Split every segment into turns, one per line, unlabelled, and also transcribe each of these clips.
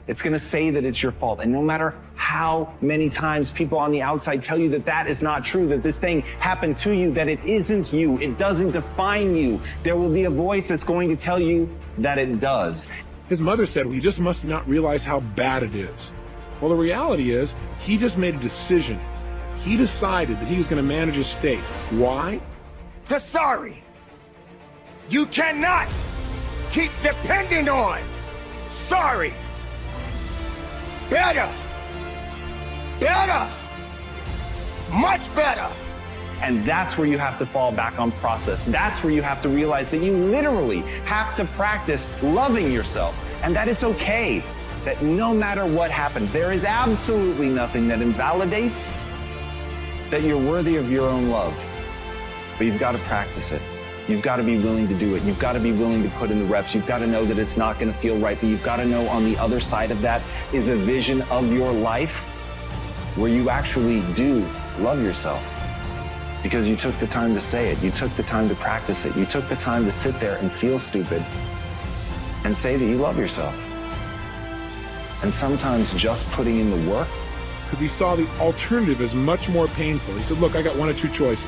It's going to say that it's your fault. And no matter how many times people on the outside tell you that that is not true, that this thing happened to you, that it isn't you, it doesn't define you, there will be a voice that's going to tell you that it does.
His mother said, well, you just must not realize how bad it is. Well, the reality is, he just made a decision. He decided that he was going to manage his state. Why?
To sorry. You cannot keep depending on sorry. Better. Better. Much better.
And that's where you have to fall back on process. That's where you have to realize that you literally have to practice loving yourself and that it's okay, that no matter what happened, there is absolutely nothing that invalidates that you're worthy of your own love. But you've got to practice it. You've got to be willing to do it. You've got to be willing to put in the reps. You've got to know that it's not going to feel right, but you've got to know on the other side of that is a vision of your life where you actually do love yourself. Because you took the time to say it. You took the time to practice it. You took the time to sit there and feel stupid and say that you love yourself. And sometimes just putting in the work.
Because he saw the alternative as much more painful. He said, look, I got one of two choices.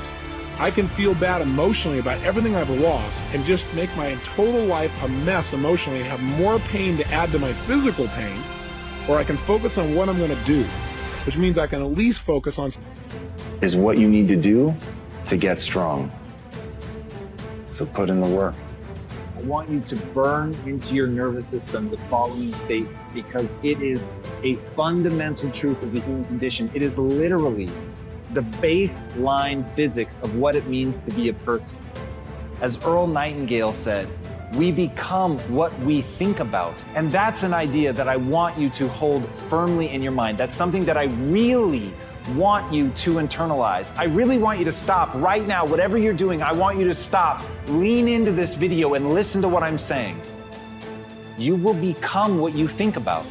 I can feel bad emotionally about everything I've lost and just make my total life a mess emotionally and have more pain to add to my physical pain, or I can focus on what I'm going to do, which means I can at least focus on
is what you need to do to get strong. So put in the work.
I want you to burn into your nervous system the following statement because it is a fundamental truth of the human condition. It is literally the baseline physics of what it means to be a person. As Earl Nightingale said, we become what we think about. And that's an idea that I want you to hold firmly in your mind. That's something that I really want you to internalize. I really want you to stop right now. Whatever you're doing, I want you to stop. Lean into this video and listen to what I'm saying. You will become what you think about.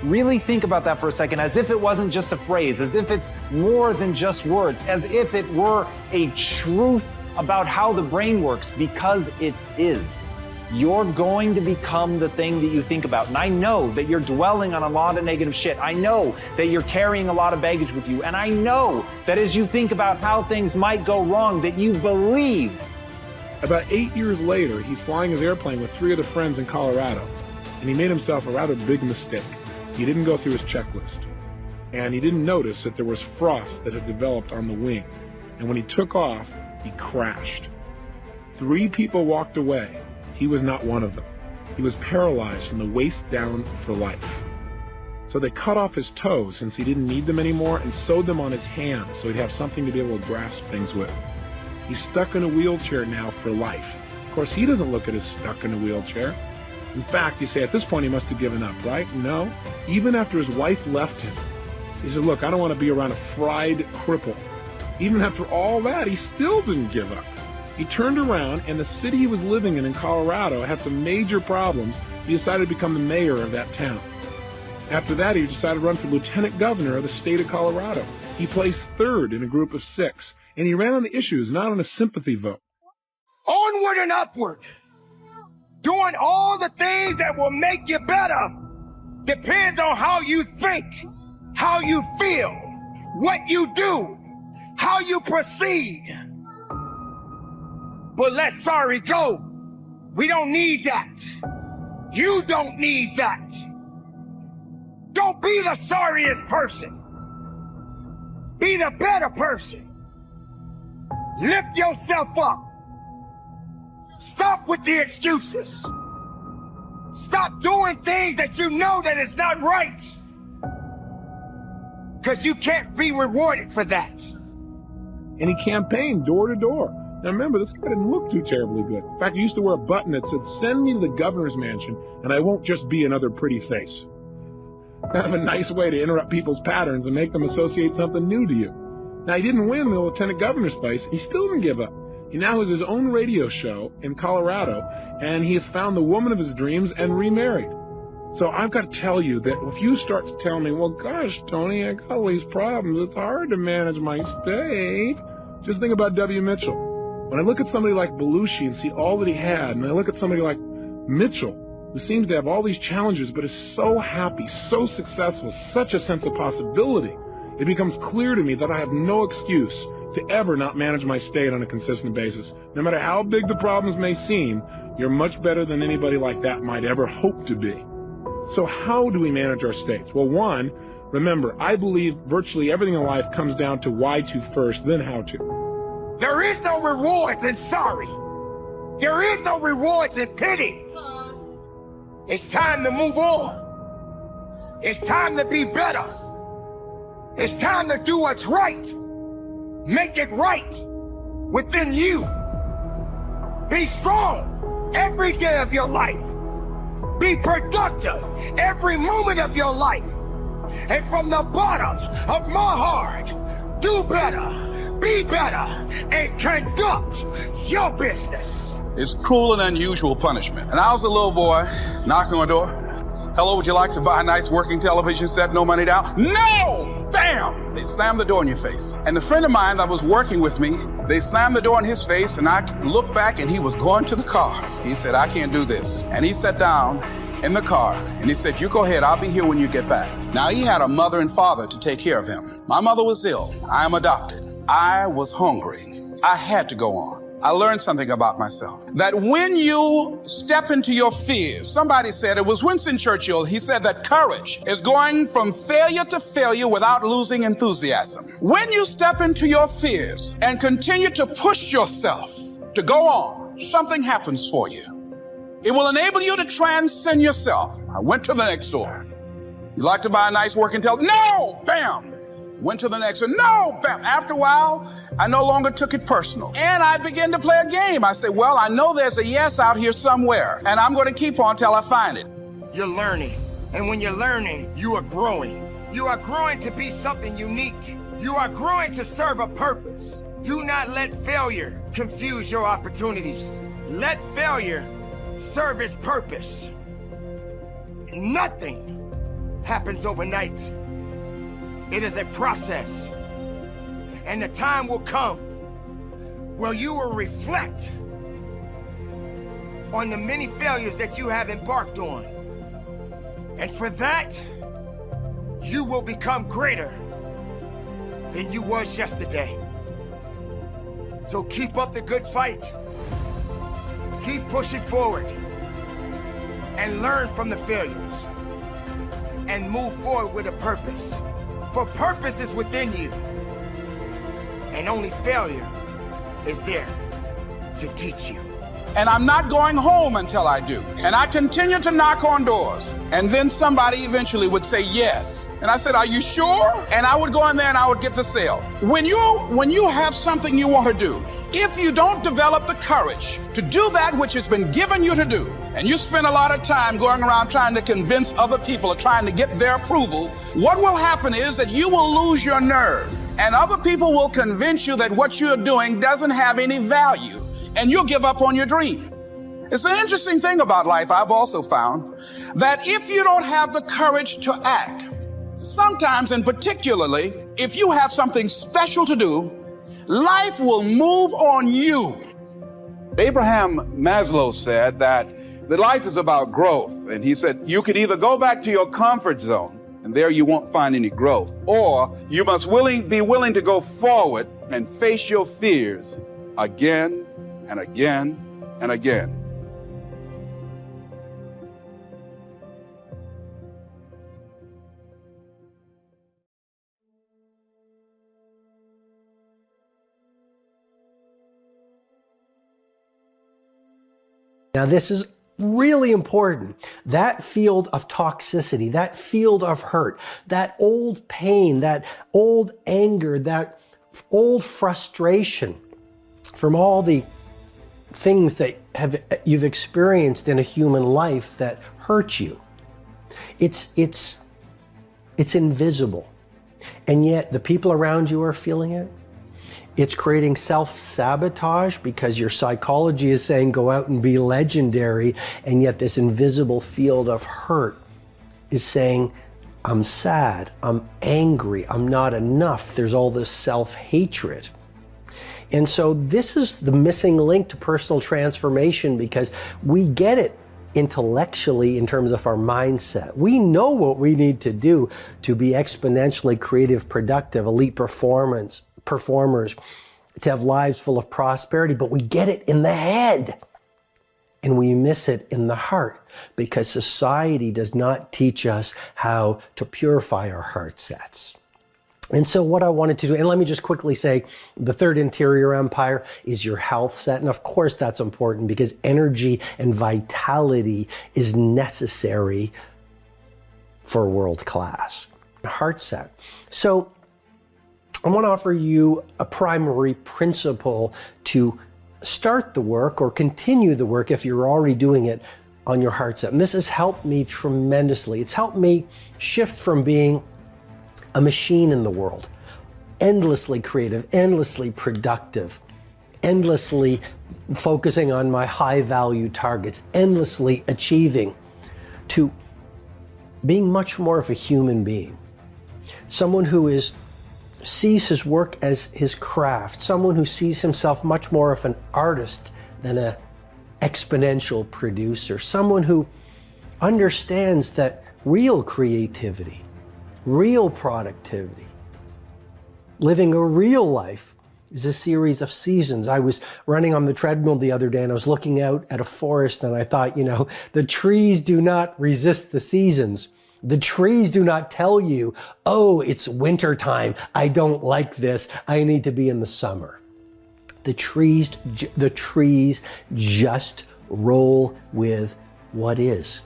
Really think about that for a second, as if it wasn't just a phrase, as if it's more than just words, as if it were a truth about how the brain works, because it is. You're going to become the thing that you think about. And I know that you're dwelling on a lot of negative shit. I know that you're carrying a lot of baggage with you. And I know that as you think about how things might go wrong, that you believe.
About 8 years later, he's flying his airplane with 3 other friends in Colorado, and he made himself a rather big mistake. He didn't go through his checklist, and he didn't notice that there was frost that had developed on the wing. And when he took off, he crashed. 3 people walked away. He was not one of them. He was paralyzed from the waist down for life. So they cut off his toes since he didn't need them anymore and sewed them on his hands so he'd have something to be able to grasp things with. He's stuck in a wheelchair now for life. Of course, he doesn't look at as stuck in a wheelchair. In fact, you say at this point he must have given up, right? No. Even after his wife left him, he said, look, I don't want to be around a fried cripple. Even after all that, he still didn't give up. He turned around, and the city he was living in Colorado had some major problems. He decided to become the mayor of that town. After that, he decided to run for lieutenant governor of the state of Colorado. He placed 3rd in a group of 6, and he ran on the issues, not on a sympathy vote.
Onward and upward. Doing all the things that will make you better depends on how you think, how you feel, what you do, how you proceed. But let sorry go. We don't need that. You don't need that. Don't be the sorriest person. Be the better person. Lift yourself up. Stop with the excuses. Stop doing things that you know that is not right. Because you can't be rewarded for that.
And he campaigned door to door. Now remember, this guy didn't look too terribly good. In fact, he used to wear a button that said, send me to the governor's mansion and I won't just be another pretty face. Kind of a nice way to interrupt people's patterns and make them associate something new to you. Now, he didn't win the lieutenant governor's place. He still didn't give up. He now has his own radio show in Colorado, and he has found the woman of his dreams and remarried. So I've got to tell you that if you start to tell me, well, gosh, Tony, I got all these problems. It's hard to manage my state. Just think about W. Mitchell. When I look at somebody like Bilyeu and see all that he had, and I look at somebody like Mitchell, who seems to have all these challenges but is so happy, so successful, such a sense of possibility, it becomes clear to me that I have no excuse to ever not manage my state on a consistent basis. No matter how big the problems may seem, you're much better than anybody like that might ever hope to be. So how do we manage our states? Well, one, remember, I believe virtually everything in life comes down to why to first, then how to.
There is no rewards in sorry. There is no rewards in pity. It's time to move on. It's time to be better. It's time to do what's right. Make it right within you. Be strong every day of your life. Be productive every moment of your life. And from the bottom of my heart, do better, be better, and conduct your business.
It's cruel and unusual punishment. And I was a little boy knocking on a door. Hello, would you like to buy a nice working television set? No money down? No! Bam! They slammed the door in your face. And a friend of mine that was working with me, they slammed the door in his face, and I looked back and he was going to the car. He said, I can't do this. And he sat down in the car and he said, you go ahead, I'll be here when you get back. Now he had a mother and father to take care of him. My mother was ill. I am adopted. I was hungry. I had to go on. I learned something about myself. That when you step into your fears, somebody said, it was Winston Churchill, he said that courage is going from failure to failure without losing enthusiasm. When you step into your fears and continue to push yourself to go on, something happens for you. It will enable you to transcend yourself. I went to the next door. You like to buy a nice working television? No! Bam! Went to the next one. No! Bam! After a while, I no longer took it personal. And I began to play a game. I said, well, I know there's a yes out here somewhere, and I'm going to keep on till I find it.
You're learning. And when you're learning, you are growing. You are growing to be something unique. You are growing to serve a purpose. Do not let failure confuse your opportunities. Let failure serve its purpose. Nothing happens overnight. It is a process. And the time will come where you will reflect on the many failures that you have embarked on. And for that, you will become greater than you was yesterday. So keep up the good fight. Keep pushing forward. And learn from the failures. And move forward with a purpose. For purpose is within you. And only failure is there to teach you.
And I'm not going home until I do. And I continue to knock on doors. And then somebody eventually would say yes. And I said, are you sure? And I would go in there and I would get the sale. When you have something you want to do, if you don't develop the courage to do that which has been given you to do, and you spend a lot of time going around trying to convince other people or trying to get their approval, what will happen is that you will lose your nerve. And other people will convince you that what you're doing doesn't have any value. And you'll give up on your dream. It's an interesting thing about life, I've also found, that if you don't have the courage to act, sometimes and particularly, if you have something special to do, life will move on you. Abraham Maslow said that life is about growth. And he said, you could either go back to your comfort zone, and there you won't find any growth, or you must be willing to go forward and face your fears again and again and again.
Now, this is really important. That field of toxicity, that field of hurt, that old pain, that old anger, that old frustration from all the things that you've experienced in a human life that hurt you. It's invisible. And yet the people around you are feeling it. It's creating self-sabotage because your psychology is saying go out and be legendary, and yet this invisible field of hurt is saying I'm sad, I'm angry, I'm not enough. There's all this self-hatred. And so this is the missing link to personal transformation, because we get it intellectually in terms of our mindset. We know what we need to do to be exponentially creative, productive, elite performers, to have lives full of prosperity, but we get it in the head and we miss it in the heart because society does not teach us how to purify our heart sets. And so what I wanted to do, and let me just quickly say, the third interior empire is your health set. And of course that's important because energy and vitality is necessary for world class heart set. So I want to offer you a primary principle to start the work or continue the work if you're already doing it on your heart set. And this has helped me tremendously. It's helped me shift from being a machine in the world, endlessly creative, endlessly productive, endlessly focusing on my high value targets, endlessly achieving, to being much more of a human being. Someone who sees his work as his craft, someone who sees himself much more of an artist than an exponential producer, someone who understands that real creativity, real productivity, living a real life is a series of seasons. I was running on the treadmill the other day and I was looking out at a forest and I thought, the trees do not resist the seasons. The trees do not tell you, oh, it's winter time. I don't like this. I need to be in the summer. The trees just roll with what is.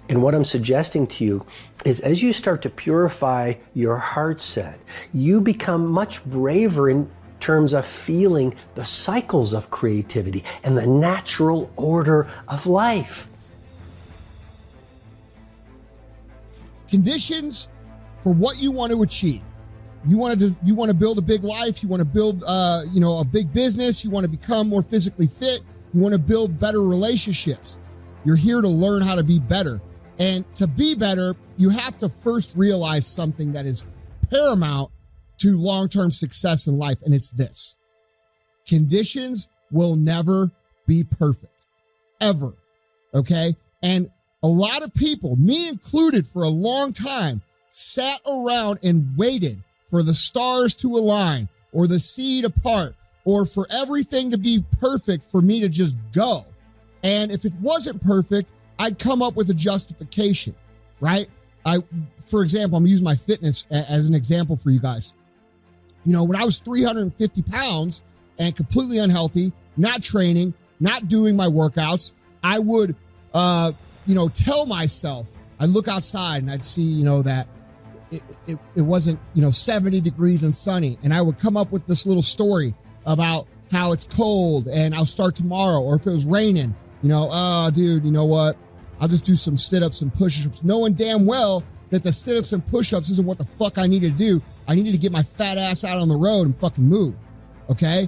And what I'm suggesting to you is as you start to purify your heart set, you become much braver in terms of feeling the cycles of creativity and the natural order of life.
Conditions for what you want to achieve. You want to build a big life. You want to build, a big business. You want to become more physically fit. You want to build better relationships. You're here to learn how to be better. And to be better, you have to first realize something that is paramount to long-term success in life. And it's this: conditions will never be perfect, ever. Okay. And a lot of people, me included, for a long time, sat around and waited for the stars to align or the sea to part or for everything to be perfect for me to just go. And if it wasn't perfect, I'd come up with a justification, right? For example, I'm using my fitness as an example for you guys. When I was 350 pounds and completely unhealthy, not training, not doing my workouts, I would, tell myself, I'd look outside and I'd see, that it wasn't, 70 degrees and sunny. And I would come up with this little story about how it's cold and I'll start tomorrow. Or if it was raining, oh, dude, you know what? I'll just do some sit-ups and push-ups, knowing damn well that the sit-ups and push-ups isn't what the fuck I needed to do. I needed to get my fat ass out on the road and fucking move, okay?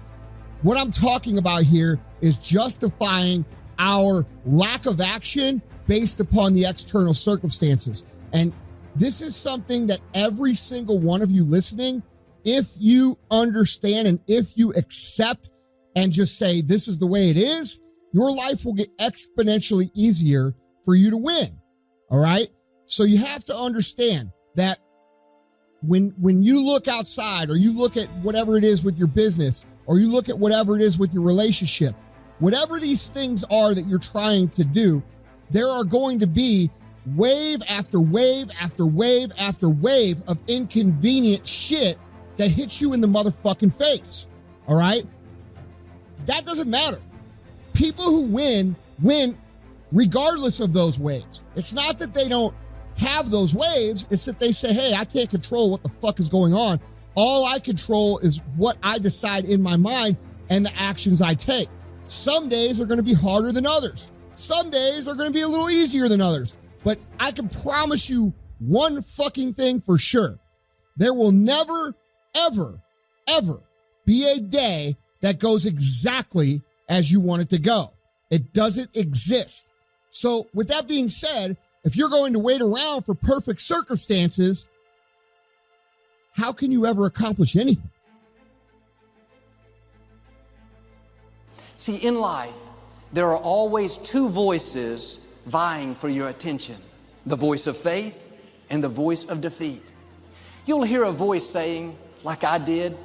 What I'm talking about here is justifying our lack of action based upon the external circumstances. And this is something that every single one of you listening, if you understand and if you accept and just say, this is the way it is, your life will get exponentially easier for you to win. All right. So you have to understand that when you look outside or you look at whatever it is with your business or you look at whatever it is with your relationship, whatever these things are that you're trying to do, there are going to be wave after wave after wave after wave of inconvenient shit that hits you in the motherfucking face. All right. That doesn't matter. People who win regardless of those waves. It's not that they don't have those waves. It's that they say, hey, I can't control what the fuck is going on. All I control is what I decide in my mind and the actions I take. Some days are going to be harder than others. Some days are going to be a little easier than others. But I can promise you one fucking thing for sure. There will never, ever, ever be a day that goes exactly as you want it to go. It doesn't exist. So with that being said, if you're going to wait around for perfect circumstances, how can you ever accomplish anything?
See, in life, There are always two voices vying for your attention, the voice of faith and the voice of defeat. You'll hear a voice saying, like I did,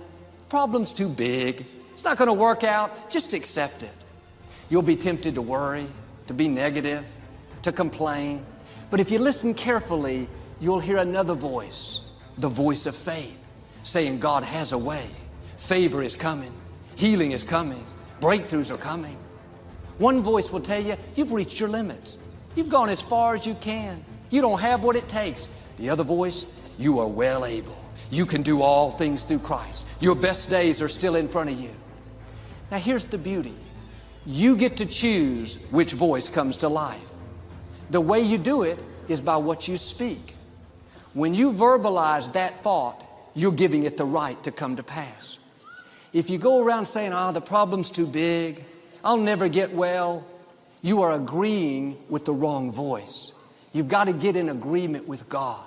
problem's too big, it's not going to work out, just accept it. You'll be tempted to worry, to be negative, to complain. But if you listen carefully, you'll hear another voice, the voice of faith, saying God has a way. Favor is coming. Healing is coming. Breakthroughs are coming. One voice will tell you, you've reached your limits. You've gone as far as you can. You don't have what it takes. The other voice, you are well able. You can do all things through Christ. Your best days are still in front of you. Now here's the beauty. You get to choose which voice comes to life. The way you do it is by what you speak. When you verbalize that thought, you're giving it the right to come to pass. If you go around saying, the problem's too big, I'll never get well, you are agreeing with the wrong voice. You've got to get in agreement with God.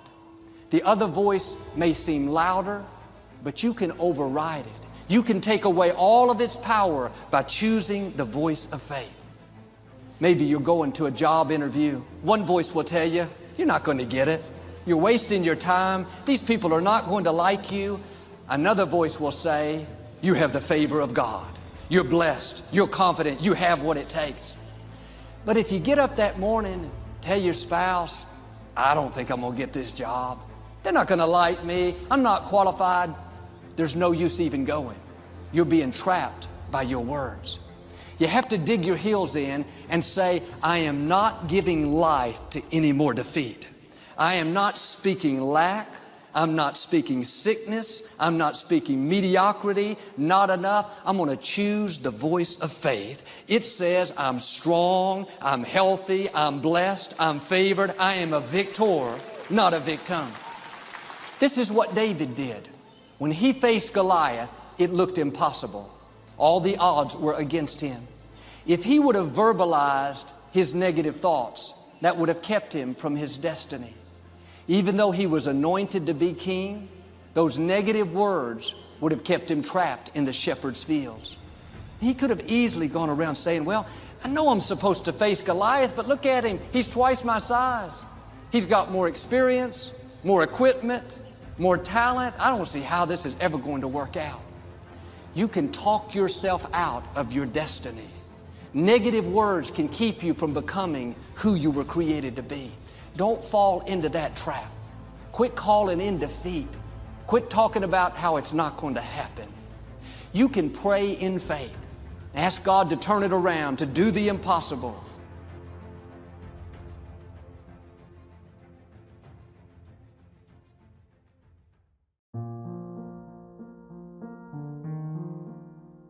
The other voice may seem louder, but you can override it. You can take away all of its power by choosing the voice of faith. Maybe you're going to a job interview. One voice will tell you, you're not going to get it. You're wasting your time. These people are not going to like you. Another voice will say, you have the favor of God. You're blessed. You're confident. You have what it takes. But if you get up that morning and tell your spouse, I don't think I'm going to get this job. They're not going to like me. I'm not qualified. There's no use even going. You're being trapped by your words. You have to dig your heels in and say, I am not giving life to any more defeat. I am not speaking lack. I'm not speaking sickness. I'm not speaking mediocrity, not enough. I'm going to choose the voice of faith. It says I'm strong, I'm healthy, I'm blessed, I'm favored. I am a victor, not a victim. This is what David did. When he faced Goliath, it looked impossible. All the odds were against him. If he would have verbalized his negative thoughts, that would have kept him from his destiny. Even though he was anointed to be king, those negative words would have kept him trapped in the shepherd's fields. He could have easily gone around saying, well, I know I'm supposed to face Goliath, but look at him. He's twice my size. He's got more experience, more equipment, more talent. I don't see how this is ever going to work out. You can talk yourself out of your destiny. Negative words can keep you from becoming who you were created to be. Don't fall into that trap. Quit calling in defeat. Quit talking about how it's not going to happen. You can pray in faith. Ask God to turn it around, to do the impossible.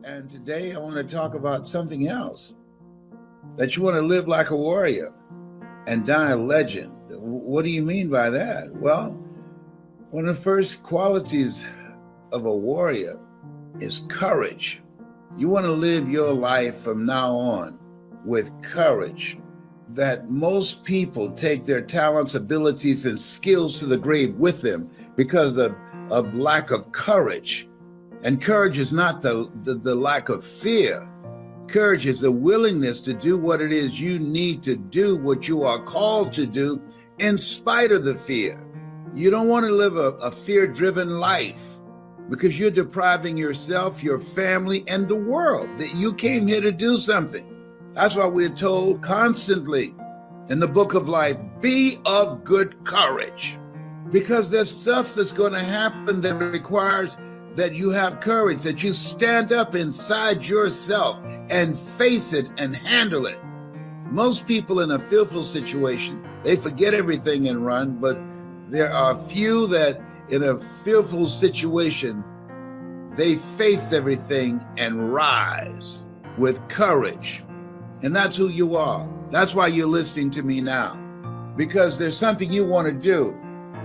And today I want to talk about something else. That you want to live like a warrior and die a legend. What do you mean by that? Well, one of the first qualities of a warrior is courage. You want to live your life from now on with courage. That most people take their talents, abilities, and skills to the grave with them because of lack of courage. And courage is not the lack of fear. Courage is the willingness to do what it is you need to do, what you are called to do, in spite of the fear. You don't want to live a fear-driven life because you're depriving yourself, your family, and the world that you came here to do something. That's why we're told constantly in the book of life, be of good courage. Because there's stuff that's going to happen that requires that you have courage, that you stand up inside yourself and face it and handle it. Most people in a fearful situation, they forget everything and run, but there are few that in a fearful situation, they face everything and rise with courage. And that's who you are. That's why you're listening to me now, because there's something you want to do.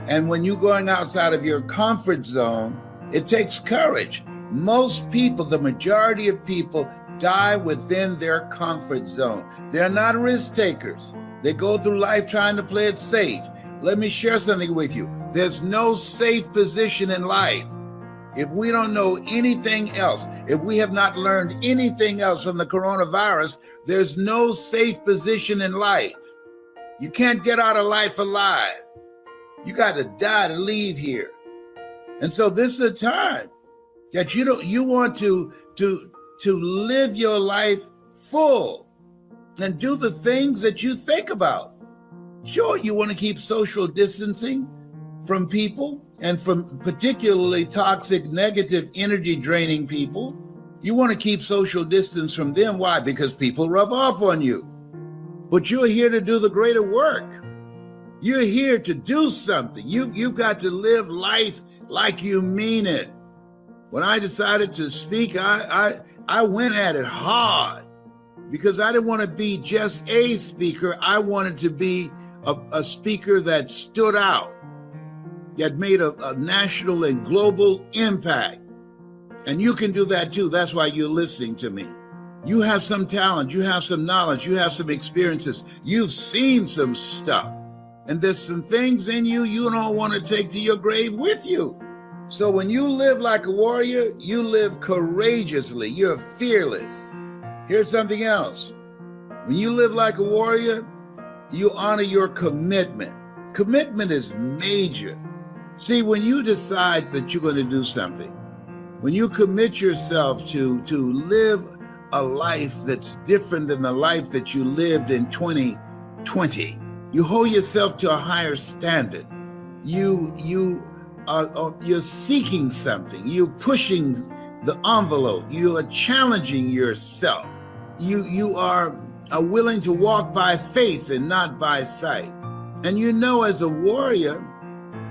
And when you're going outside of your comfort zone, it takes courage. Most people, the majority of people, die within their comfort zone. They're not risk takers. They go through life trying to play it safe. Let me share something with you. There's no safe position in life. if we don't know anything else, if we have not learned anything else from the coronavirus, there's no safe position in life. You can't get out of life alive. You got to die to leave here. And so this is a time that you want to live your life full and do the things that you think about. Sure, you want to keep social distancing from people and from particularly toxic, negative, energy draining people. You want to keep social distance from them. Why? Because people rub off on you. But you're here to do the greater work. You're here to do something. You've got to live life like you mean it. When I decided to speak, I went at it hard because I didn't want to be just a speaker. I wanted to be a speaker that stood out, that made a national and global impact. And you can do that too. That's why you're listening to me. You have some talent, you have some knowledge, you have some experiences. You've seen some stuff. And there's some things in you don't want to take to your grave with you. So when you live like a warrior, you live courageously. You're fearless. Here's something else. When you live like a warrior, you honor your commitment. Commitment is major. See, when you decide that you're going to do something, when you commit yourself to live a life that's different than the life that you lived in 2020, you hold yourself to a higher standard. You're seeking something. You're pushing the envelope. You are challenging yourself. You are willing to walk by faith and not by sight. And you know, as a warrior,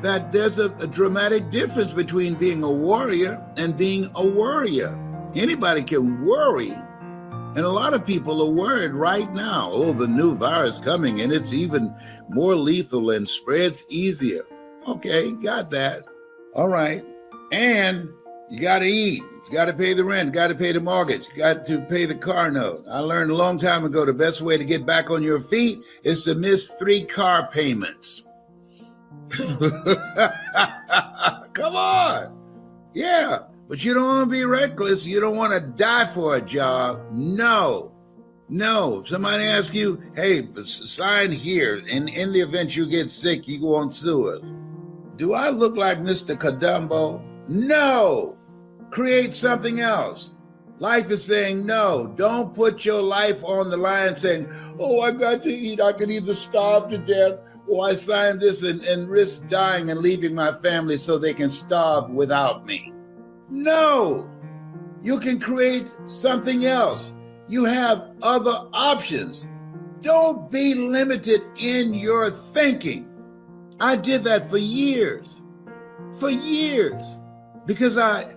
that there's a dramatic difference between being a warrior and being a worrier. Anybody can worry. And a lot of people are worried right now. Oh, the new virus coming and it's even more lethal and spreads easier. Okay, got that. All right. And you got to eat. You got to pay the rent. Got to pay the mortgage. Got to pay the car note. I learned a long time ago the best way to get back on your feet is to miss 3 car payments. Come on. Yeah. But you don't want to be reckless. You don't want to die for a job. No. If somebody asks you, hey, sign here. And in the event you get sick, you go on sue us. Do I look like Mr. Kadumbo? No. Create something else. Life is saying no. Don't put your life on the line saying, oh, I got to eat. I can either starve to death or I sign this and risk dying and leaving my family so they can starve without me. No, you can create something else. You have other options. Don't be limited in your thinking. I did that for years, because I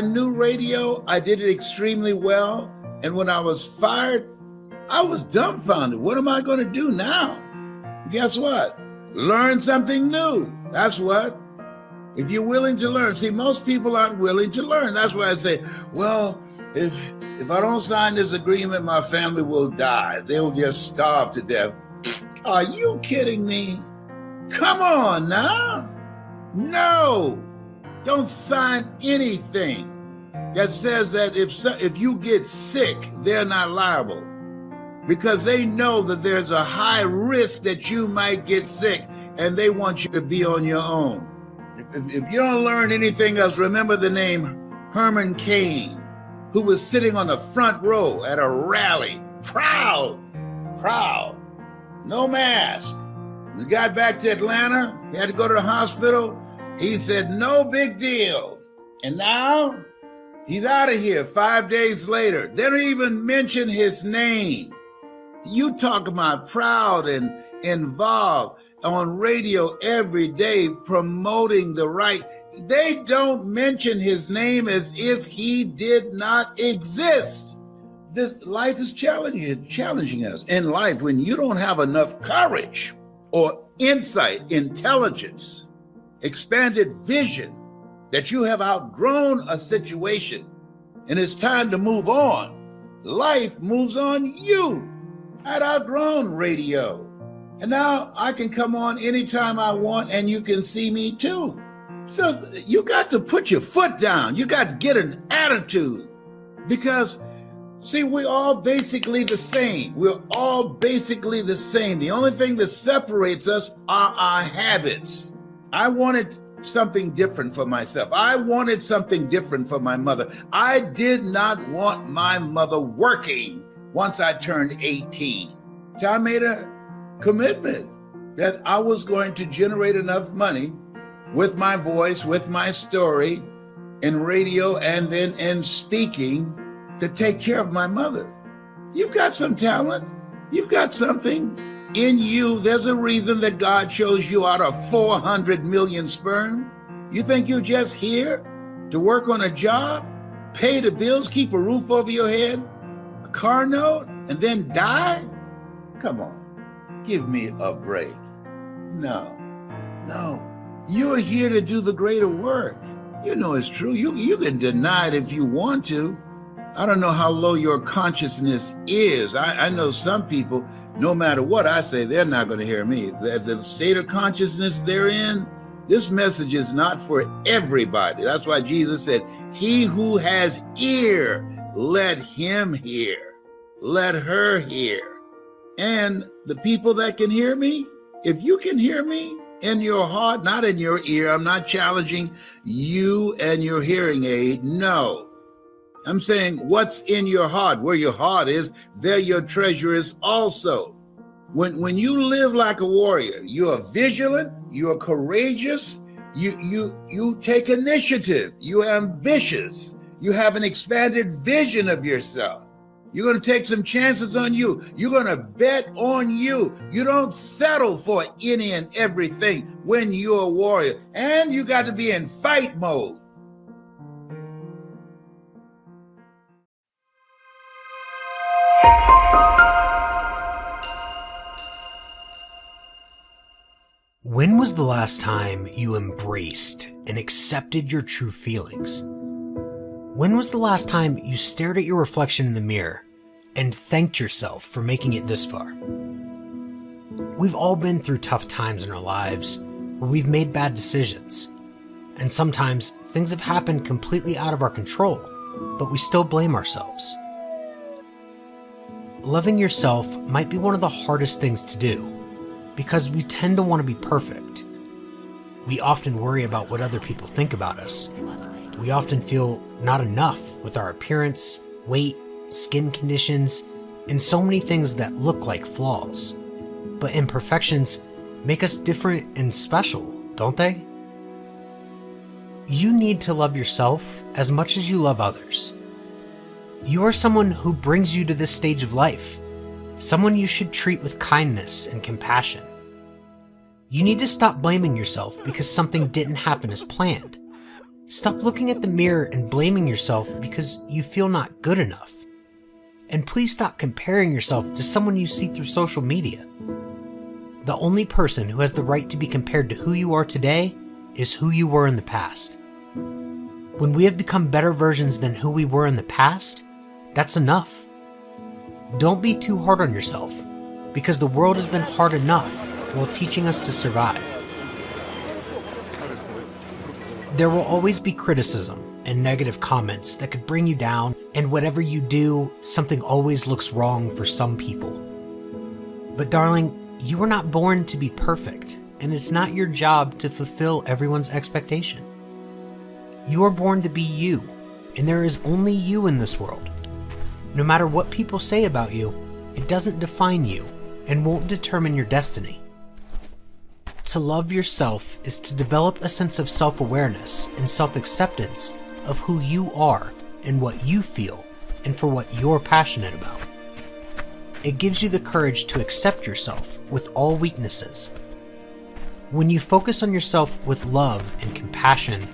knew radio. I did it extremely well. And when I was fired, I was dumbfounded. What am I going to do now? Guess what? Learn something new. That's what. If you're willing to learn. See, most people aren't willing to learn. That's why I say, well, if I don't sign this agreement, my family will die. They'll just starve to death. Are you kidding me? Come on now. No, don't sign anything that says that if you get sick, they're not liable, because they know that there's a high risk that you might get sick and they want you to be on your own. If you don't learn anything else, remember the name Herman Cain, who was sitting on the front row at a rally, proud, no mask. When he got back to Atlanta, he had to go to the hospital. He said, no big deal. And now he's out of here 5 days later. They don't even mention his name. You talk about proud and involved on radio every day promoting the right. They don't mention his name as if he did not exist. This life is challenging us. In life, when you don't have enough courage or insight, intelligence, expanded vision, that you have outgrown a situation and it's time to move on, life moves on you. I'd outgrown radio. And now I can come on anytime I want and you can see me too. So you got to put your foot down. You got to get an attitude because, see, we're all basically the same. We're all basically the same. The only thing that separates us are our habits. I wanted something different for myself. I wanted something different for my mother. I did not want my mother working once I turned 18. So I made a commitment that I was going to generate enough money with my voice, with my story, in radio and then in speaking to take care of my mother. You've got some talent. You've got something in you. There's a reason that God chose you out of 400 million sperm. You think you're just here to work on a job, pay the bills, keep a roof over your head, a car note, and then die? Come on, give me a break. No. You're here to do the greater work. You know it's true. You can deny it if you want to. I don't know how low your consciousness is. I know some people, no matter what I say, they're not going to hear me. The state of consciousness they're in, this message is not for everybody. That's why Jesus said, he who has ear, let him hear. Let her hear. And the people that can hear me, if you can hear me in your heart, not in your ear, I'm not challenging you and your hearing aid. No. I'm saying what's in your heart. Where your heart is, there your treasure is also. When you live like a warrior, you are vigilant, you are courageous, you take initiative, you are ambitious, you have an expanded vision of yourself. You're going to take some chances on you. You're going to bet on you. You don't settle for any and everything when you're a warrior. And you got to be in fight mode.
When was the last time you embraced and accepted your true feelings? When was the last time you stared at your reflection in the mirror and thanked yourself for making it this far? We've all been through tough times in our lives where we've made bad decisions, and sometimes things have happened completely out of our control, but we still blame ourselves. Loving yourself might be one of the hardest things to do because we tend to want to be perfect. We often worry about what other people think about us. We often feel not enough with our appearance, weight, skin conditions, and so many things that look like flaws. But imperfections make us different and special, don't they? You need to love yourself as much as you love others. You are someone who brings you to this stage of life, someone you should treat with kindness and compassion. You need to stop blaming yourself because something didn't happen as planned. Stop looking at the mirror and blaming yourself because you feel not good enough. And please stop comparing yourself to someone you see through social media. The only person who has the right to be compared to who you are today is who you were in the past. When we have become better versions than who we were in the past, that's enough. Don't be too hard on yourself, because the world has been hard enough while teaching us to survive. There will always be criticism and negative comments that could bring you down, and whatever you do, something always looks wrong for some people. But darling, you were not born to be perfect, and it's not your job to fulfill everyone's expectation. You are born to be you, and there is only you in this world. No matter what people say about you, it doesn't define you and won't determine your destiny. To love yourself is to develop a sense of self-awareness and self-acceptance of who you are and what you feel and for what you're passionate about. It gives you the courage to accept yourself with all weaknesses. When you focus on yourself with love and compassion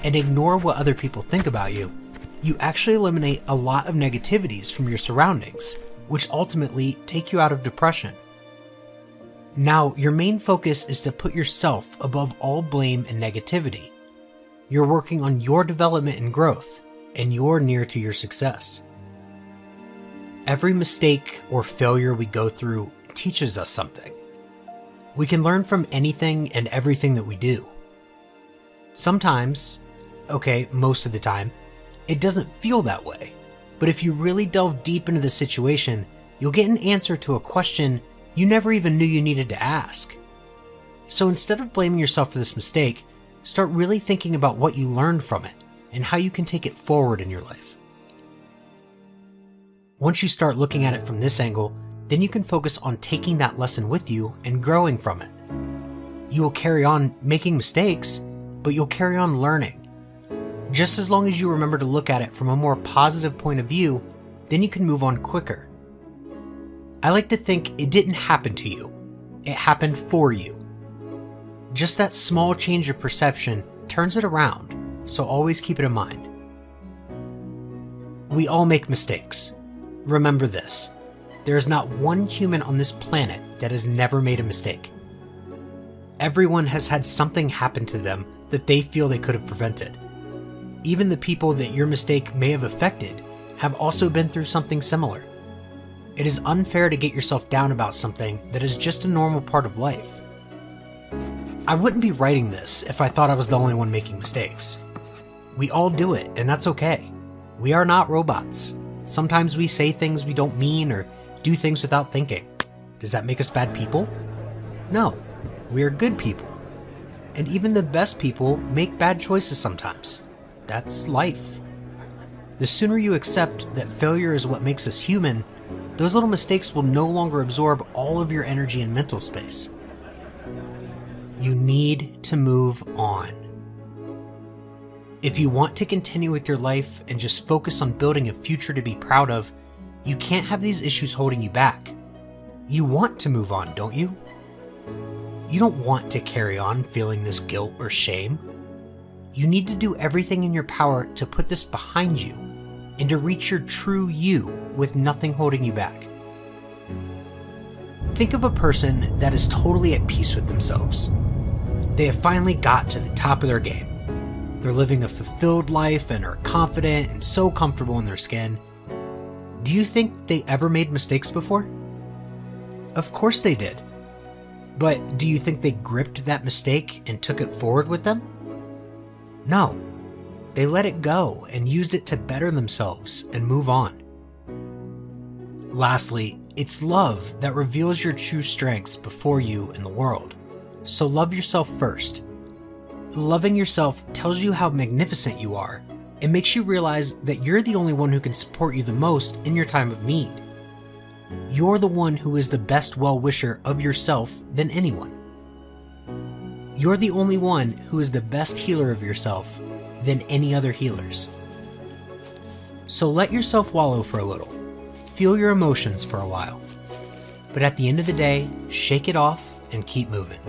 and ignore what other people think about you, you actually eliminate a lot of negativities from your surroundings, which ultimately take you out of depression. Now, your main focus is to put yourself above all blame and negativity. You're working on your development and growth, and you're near to your success. Every mistake or failure we go through teaches us something. We can learn from anything and everything that we do.
Sometimes, okay, most of the time, it doesn't feel that way. But if you really delve deep into the situation, you'll get an answer to a question you never even knew you needed to ask. So instead of blaming yourself for this mistake, start really thinking about what you learned from it and how you can take it forward in your life. Once you start looking at it from this angle, then you can focus on taking that lesson with you and growing from it. You will carry on making mistakes, but you'll carry on learning. Just as long as you remember to look at it from a more positive point of view, then you can move on quicker. I like to think it didn't happen to you. It happened for you. Just that small change of perception turns it around, so always keep it in mind. We all make mistakes. Remember this. There is not one human on this planet that has never made a mistake. Everyone has had something happen to them that they feel they could have prevented. Even the people that your mistake may have affected have also been through something similar. It is unfair to get yourself down about something that is just a normal part of life. I wouldn't be writing this if I thought I was the only one making mistakes. We all do it, and that's okay. We are not robots. Sometimes we say things we don't mean or do things without thinking. Does that make us bad people? No, we are good people. And even the best people make bad choices sometimes. That's life. The sooner you accept that failure is what makes us human, those little mistakes will no longer absorb all of your energy and mental space. You need to move on. If you want to continue with your life and just focus on building a future to be proud of, you can't have these issues holding you back. You want to move on, don't you? You don't want to carry on feeling this guilt or shame. You need to do everything in your power to put this behind you and to reach your true you with nothing holding you back. Think of a person that is totally at peace with themselves. They have finally got to the top of their game. They're living a fulfilled life and are confident and so comfortable in their skin. Do you think they ever made mistakes before? Of course they did. But do you think they gripped that mistake and took it forward with them? No. They let it go and used it to better themselves and move on. Lastly, it's love that reveals your true strengths before you and the world. So love yourself first. Loving yourself tells you how magnificent you are. It makes you realize that you're the only one who can support you the most in your time of need. You're the one who is the best well-wisher of yourself than anyone. You're the only one who is the best healer of yourself than any other healers. So let yourself wallow for a little. Feel your emotions for a while. But at the end of the day, shake it off and keep moving.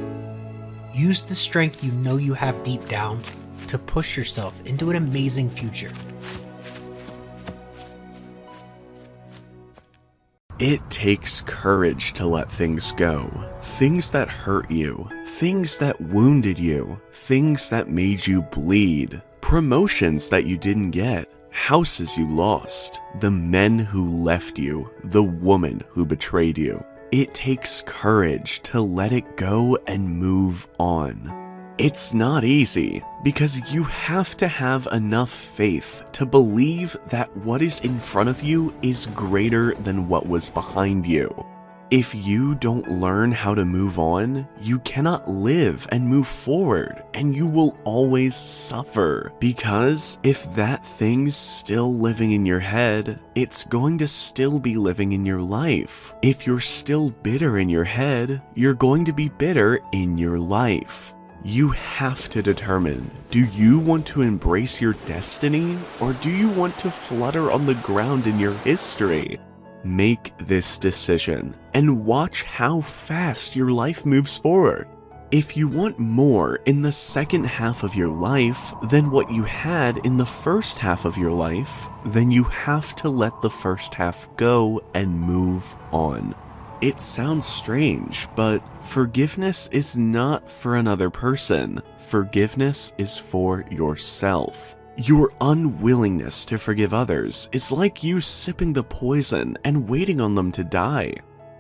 Use the strength you know you have deep down to push yourself into an amazing future.
It takes courage to let things go. Things that hurt you, things that wounded you, things that made you bleed, promotions that you didn't get, houses you lost, the men who left you, the woman who betrayed you. It takes courage to let it go and move on. It's not easy, because you have to have enough faith to believe that what is in front of you is greater than what was behind you. If you don't learn how to move on, you cannot live and move forward, and you will always suffer. Because if that thing's still living in your head, it's going to still be living in your life. If you're still bitter in your head, you're going to be bitter in your life. You have to determine, do you want to embrace your destiny, or do you want to flutter on the ground in your history? Make this decision, and watch how fast your life moves forward. If you want more in the second half of your life than what you had in the first half of your life, then you have to let the first half go and move on. It sounds strange, but forgiveness is not for another person. Forgiveness is for yourself. Your unwillingness to forgive others is like you sipping the poison and waiting on them to die.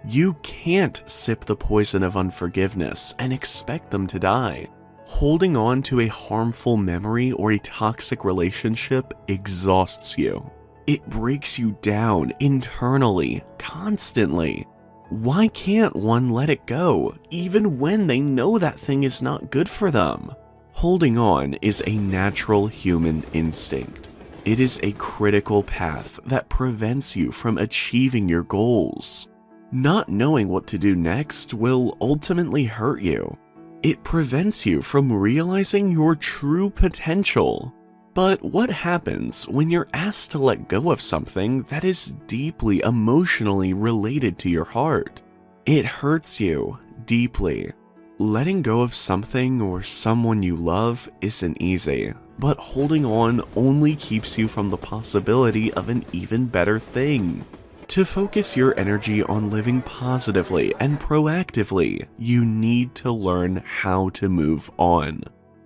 You can't sip the poison of unforgiveness and expect them to die. Holding on to a harmful memory or a toxic relationship exhausts you. It breaks you down internally, constantly. Why can't one let it go, even when they know that thing is not good for them? Holding on is a natural human instinct. It is a critical path that prevents you from achieving your goals. Not knowing what to do next will ultimately hurt you. It prevents you from realizing your true potential. But what happens when you're asked to let go of something that is deeply emotionally related to your heart? It hurts you deeply. Letting go of something or someone you love isn't easy, but holding on only keeps you from the possibility of an even better thing. To focus your energy on living positively and proactively, you need to learn how to move on.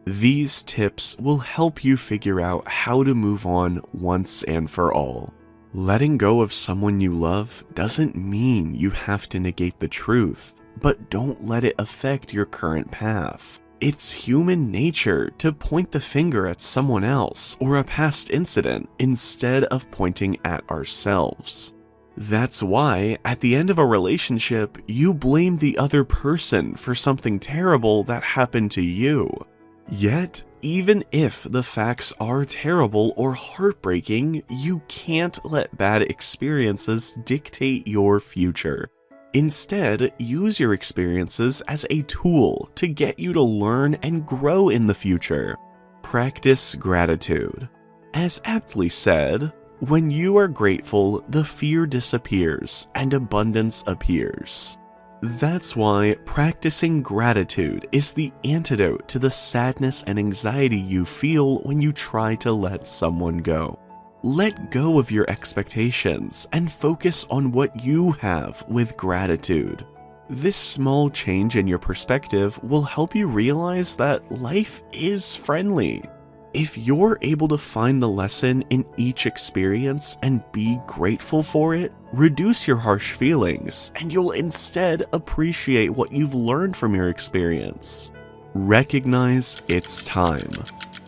These tips will help you figure out how to move on once and for all. Letting go of someone you love doesn't mean you have to negate the truth, but don't let it affect your current path. It's human nature to point the finger at someone else or a past incident instead of pointing at ourselves. That's why, at the end of a relationship, you blame the other person for something terrible that happened to you. Yet, even if the facts are terrible or heartbreaking, you can't let bad experiences dictate your future. Instead, use your experiences as a tool to get you to learn and grow in the future. Practice gratitude. As aptly said, when you are grateful, the fear disappears and abundance appears. That's why practicing gratitude is the antidote to the sadness and anxiety you feel when you try to let someone go. Let go of your expectations and focus on what you have with gratitude. This small change in your perspective will help you realize that life is friendly. If you're able to find the lesson in each experience and be grateful for it, reduce your harsh feelings, and you'll instead appreciate what you've learned from your experience. Recognize it's time.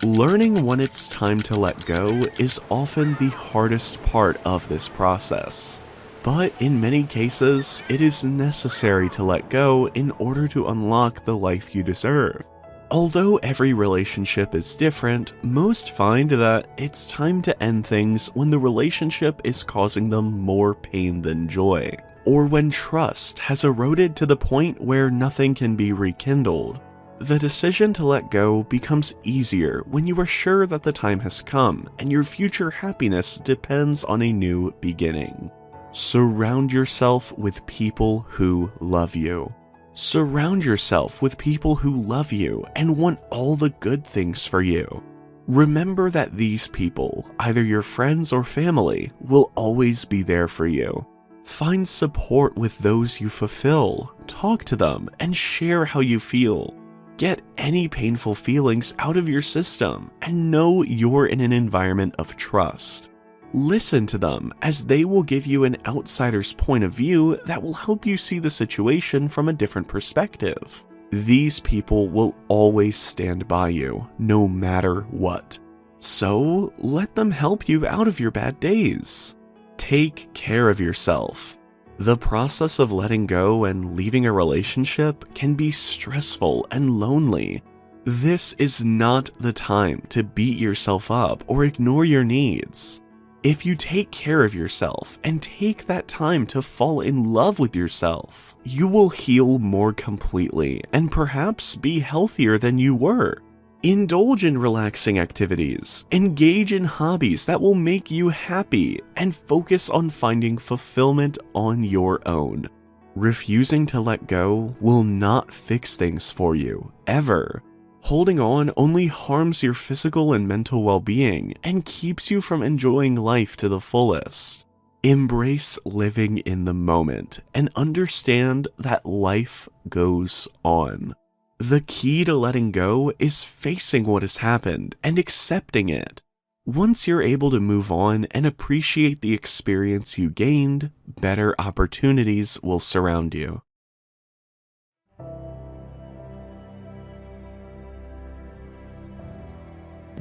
Learning when it's time to let go is often the hardest part of this process. But in many cases, it is necessary to let go in order to unlock the life you deserve. Although every relationship is different, most find that it's time to end things when the relationship is causing them more pain than joy, or when trust has eroded to the point where nothing can be rekindled. The decision to let go becomes easier when you are sure that the time has come and your future happiness depends on a new beginning. Surround yourself with people who love you. Surround yourself with people who love you and want all the good things for you. Remember that these people, either your friends or family, will always be there for you. Find support with those you fulfill, talk to them, and share how you feel. Get any painful feelings out of your system and know you're in an environment of trust. Listen to them, as they will give you an outsider's point of view that will help you see the situation from a different perspective. These people will always stand by you, no matter what. So, let them help you out of your bad days. Take care of yourself. The process of letting go and leaving a relationship can be stressful and lonely. This is not the time to beat yourself up or ignore your needs. If you take care of yourself and take that time to fall in love with yourself, you will heal more completely and perhaps be healthier than you were. Indulge in relaxing activities, engage in hobbies that will make you happy, and focus on finding fulfillment on your own. Refusing to let go will not fix things for you, ever. Holding on only harms your physical and mental well-being and keeps you from enjoying life to the fullest. Embrace living in the moment and understand that life goes on. The key to letting go is facing what has happened and accepting it. Once you're able to move on and appreciate the experience you gained, better opportunities will surround you.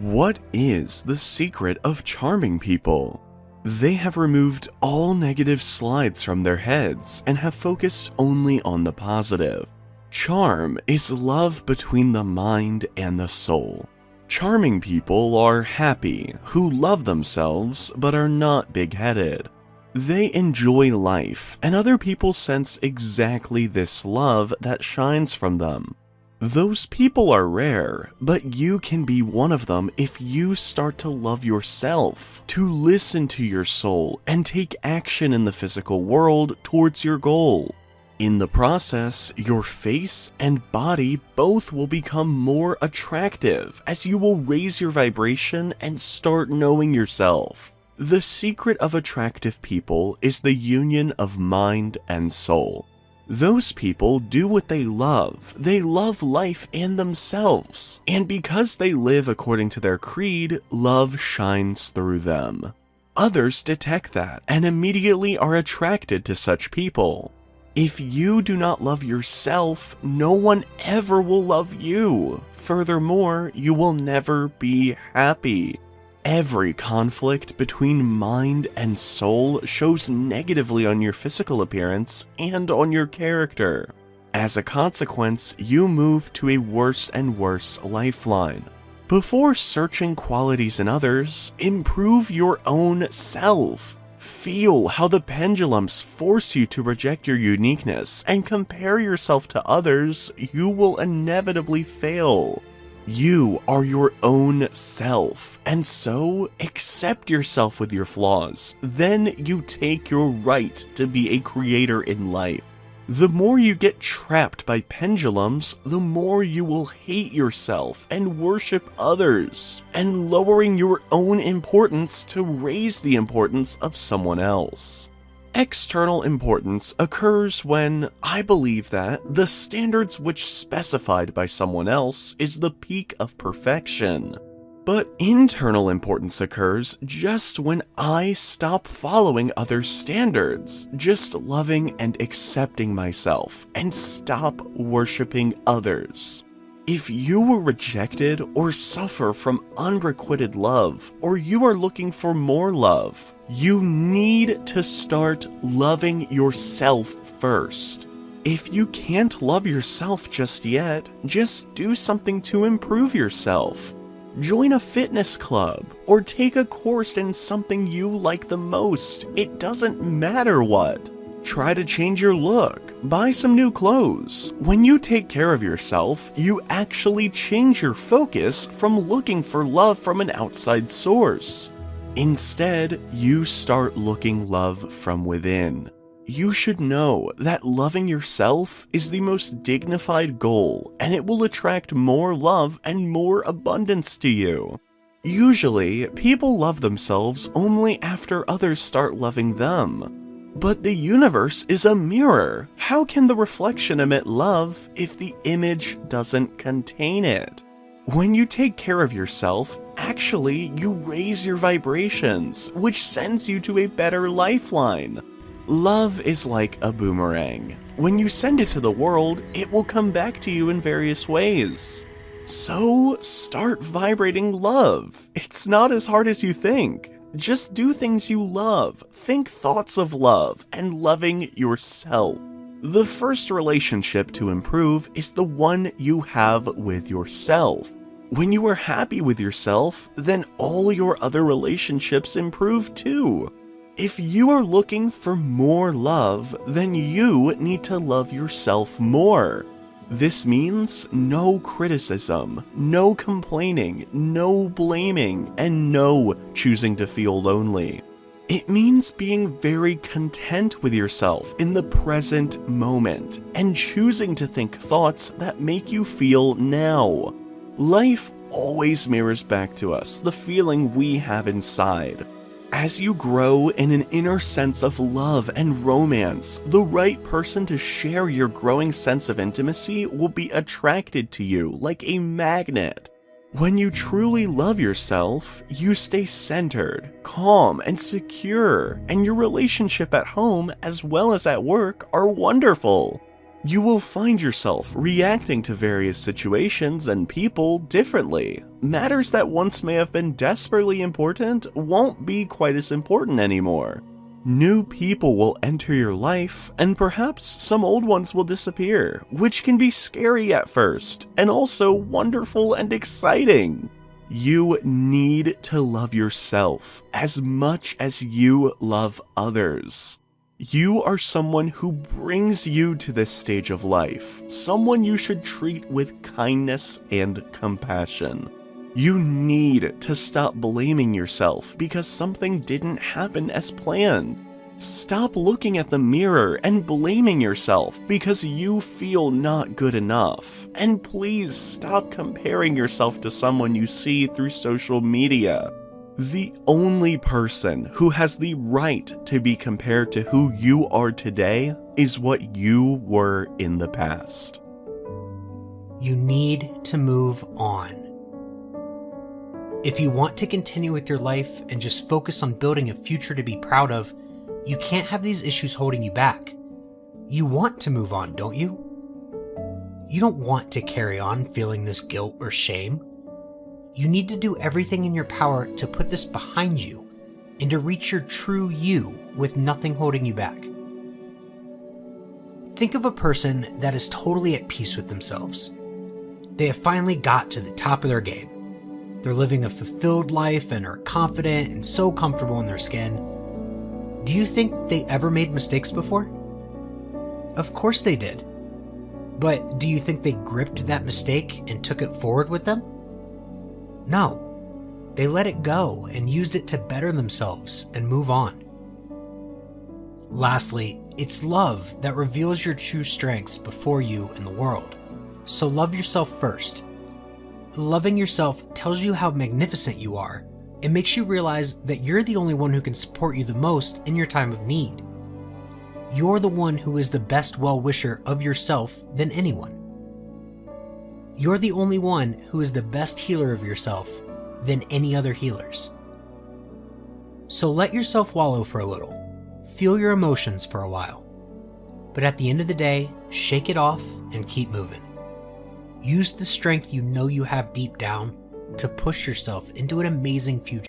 What is the secret of charming people? They have removed all negative slides from their heads and have focused only on the positive. Charm is love between the mind and the soul. Charming people are happy, who love themselves but are not big-headed. They enjoy life, and other people sense exactly this love that shines from them. Those people are rare, but you can be one of them if you start to love yourself, to listen to your soul, and take action in the physical world towards your goal. In the process, your face and body both will become more attractive as you will raise your vibration and start knowing yourself. The secret of attractive people is the union of mind and soul. Those people do what they love life and themselves, and because they live according to their creed, love shines through them. Others detect that and immediately are attracted to such people. If you do not love yourself, no one ever will love you. Furthermore, you will never be happy. Every conflict between mind and soul shows negatively on your physical appearance and on your character. As a consequence, you move to a worse and worse lifeline. Before searching qualities in others, improve your own self. Feel how the pendulums force you to reject your uniqueness and compare yourself to others. You will inevitably fail. You are your own self, and so accept yourself with your flaws. Then you take your right to be a creator in life. The more you get trapped by pendulums, the more you will hate yourself and worship others, and lowering your own importance to raise the importance of someone else. External importance occurs when I believe that the standards which specified by someone else is the peak of perfection. But internal importance occurs just when I stop following other standards, just loving and accepting myself, and stop worshiping others. If you were rejected or suffer from unrequited love, or you are looking for more love, you need to start loving yourself first. If you can't love yourself just yet, just do something to improve yourself. Join a fitness club, or take a course in something you like the most. It doesn't matter what. Try to change your look. Buy some new clothes. When you take care of yourself, you actually change your focus from looking for love from an outside source. Instead, you start looking love from within. You should know that loving yourself is the most dignified goal, and it will attract more love and more abundance to you. Usually, people love themselves only after others start loving them. But the universe is a mirror. How can the reflection emit love if the image doesn't contain it? When you take care of yourself, actually, you raise your vibrations, which sends you to a better lifeline. Love is like a boomerang. When you send it to the world, it will come back to you in various ways. So, start vibrating love. It's not as hard as you think. Just do things you love, think thoughts of love, and loving yourself. The first relationship to improve is the one you have with yourself. When you are happy with yourself, then all your other relationships improve too. If you are looking for more love, then you need to love yourself more. This means no criticism, no complaining, no blaming, and no choosing to feel lonely. It means being very content with yourself in the present moment and choosing to think thoughts that make you feel now. Life always mirrors back to us the feeling we have inside. As you grow in an inner sense of love and romance, the right person to share your growing sense of intimacy will be attracted to you like a magnet. When you truly love yourself, you stay centered, calm, and secure, and your relationship at home as well as at work are wonderful. You will find yourself reacting to various situations and people differently. Matters that once may have been desperately important won't be quite as important anymore. New people will enter your life, and perhaps some old ones will disappear, which can be scary at first, and also wonderful and exciting. You need to love yourself as much as you love others. You are someone who brings you to this stage of life, someone you should treat with kindness and compassion. You need to stop blaming yourself because something didn't happen as planned. Stop looking at the mirror and blaming yourself because you feel not good enough. And please stop comparing yourself to someone you see through social media. The only person who has the right to be compared to who you are today is what you were in the past.
You need to move on. If you want to continue with your life and just focus on building a future to be proud of, you can't have these issues holding you back. You want to move on, don't you? You don't want to carry on feeling this guilt or shame. You need to do everything in your power to put this behind you and to reach your true you with nothing holding you back. Think of a person that is totally at peace with themselves. They have finally got to the top of their game. They're living a fulfilled life and are confident and so comfortable in their skin. Do you think they ever made mistakes before? Of course they did. But do you think they gripped that mistake and took it forward with them? No. They let it go and used it to better themselves and move on. Lastly, it's love that reveals your true strengths before you and the world. So love yourself first. Loving yourself tells you how magnificent you are. It makes you realize that you're the only one who can support you the most in your time of need. You're the one who is the best well-wisher of yourself than anyone. You're the only one who is the best healer of yourself than any other healers. So let yourself wallow for a little. Feel your emotions for a while. But at the end of the day, shake it off and keep moving. Use the strength you know you have deep down to push yourself into an amazing future.